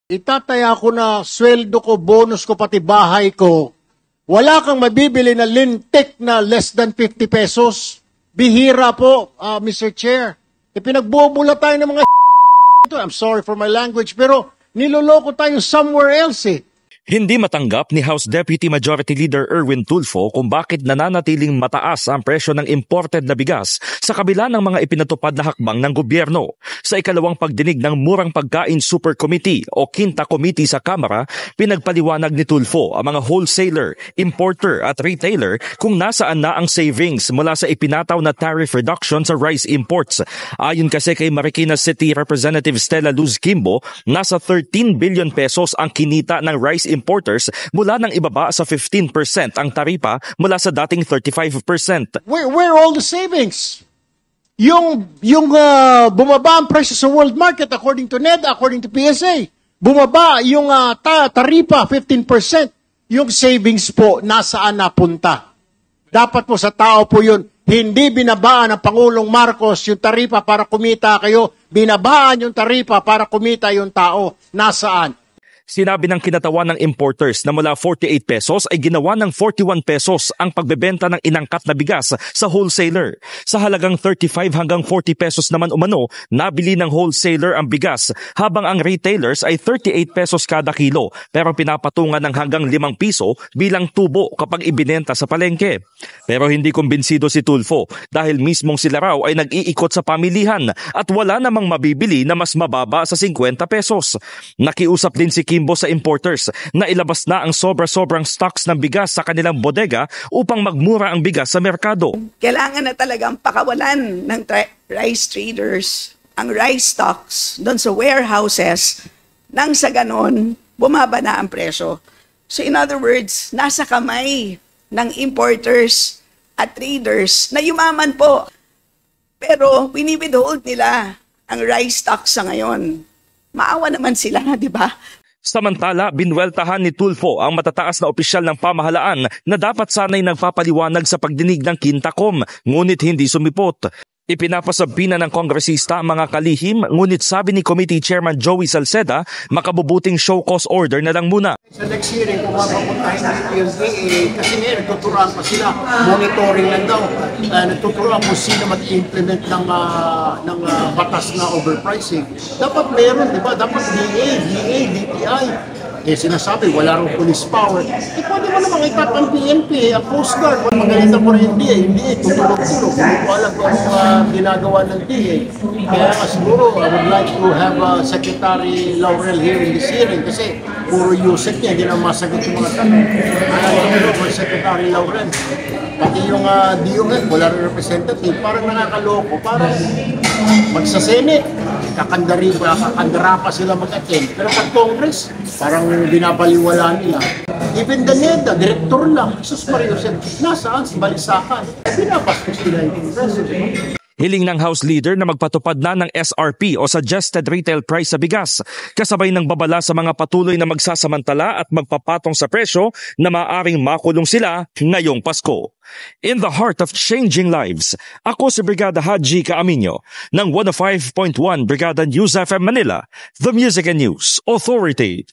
Itataya ko na sweldo ko, bonus ko, pati bahay ko. Wala kang mabibili na lintik na less than 50 pesos. Bihira po, Mr. Chair. Pinagbubula tayo ng mga ito. I'm sorry for my language, pero niloloko tayo somewhere else eh. Hindi matanggap ni House Deputy Majority Leader Erwin Tulfo kung bakit nananatiling mataas ang presyo ng imported na bigas sa kabila ng mga ipinatupad na hakbang ng gobyerno. Sa ikalawang pagdinig ng Murang Pagkain Super Committee o Quinta Committee sa Kamara, pinagpaliwanag ni Tulfo ang mga wholesaler, importer at retailer kung nasaan na ang savings mula sa ipinataw na tariff reduction sa rice imports. Ayon kasi kay Marikina City Representative Stella Luz Kimbo, nasa 13 billion pesos ang kinita ng rice importers mula nang ibaba sa 15% ang taripa mula sa dating 35%. Where are all the savings? Yung bumaba ang presyo sa world market according to NEDA, according to PSA. Bumaba yung taripa 15%. Yung savings po nasaan napunta? Dapat po sa tao po yun. Hindi binabaan ng Pangulong Marcos yung taripa para kumita kayo. Binabaan yung taripa para kumita yung tao. Nasaan? Sinabi ng kinatawan ng importers na mula 48 pesos ay ginawa ng 41 pesos ang pagbebenta ng inangkat na bigas sa wholesaler. Sa halagang 35 hanggang 40 pesos naman umano, nabili ng wholesaler ang bigas habang ang retailers ay 38 pesos kada kilo pero pinapatungan ng hanggang 5 piso bilang tubo kapag ibinenta sa palengke. Pero hindi kumbinsido si Tulfo dahil mismong sila raw ay nag-iikot sa pamilihan at wala namang mabibili na mas mababa sa 50 pesos. Nakiusap din si Kimbo sa importers na ilabas na ang sobra-sobrang stocks ng bigas sa kanilang bodega upang magmura ang bigas sa merkado. Kailangan na talagang pakawalan ng rice traders ang rice stocks doon sa warehouses nang sa ganon bumaba na ang presyo. So in other words, nasa kamay ng importers at traders na yumaman po. Pero wini-withhold nila ang rice stocks sa ngayon. Maawa naman sila, di ba? Samantala, binweltahan ni Tulfo ang matataas na opisyal ng pamahalaan na dapat sana'y nagpapaliwanag sa pagdinig ng Quintacom, ngunit hindi sumipot. Ipinapasabi na ng kongresista ang mga kalihim, ngunit sabi ni Committee Chairman Joey Salceda, makabubuting show cause order na lang muna. Sa next hearing, kung mapapuntahin dito yung DA, kasi ngayon nagtuturoan pa sila, monitoring lang daw, nagtuturoan kung sino mag-implement ng batas na overpricing. Dapat meron, di ba? Dapat DA, DTI. Sinasabi, wala rin police power. Pwede mo naman ikat ang PNP, ang Coast Guard. Magaling po rin yung DA, tutulog-tulog. Hindi ko alam kung ginagawa ng DA. Kaya siguro, I would like to have Secretary Laurel here in this hearing kasi puro USEC niya, hindi na masagot yung mga tanong. Kaya for Secretary Laurel. Pati yung DOF, wala rin representative, parang nakakaloko, parang magsa-Senate, kakandara pa sila mag-attend. Pero pag Congress, parang binabaliwala nila. Even the NEDA, director lang, Jesus Maria, nasaan si Balisakan? Binabastos nila yung president. Hiling ng House Leader na magpatupad na ng SRP o Suggested Retail Price sa bigas, kasabay ng babala sa mga patuloy na magsasamantala at magpapatong sa presyo na maaaring makulong sila ngayong Pasko. In the heart of changing lives, ako si Brigada Haji Caaminio ng 105.1 Brigada News FM Manila, the Music and News Authority.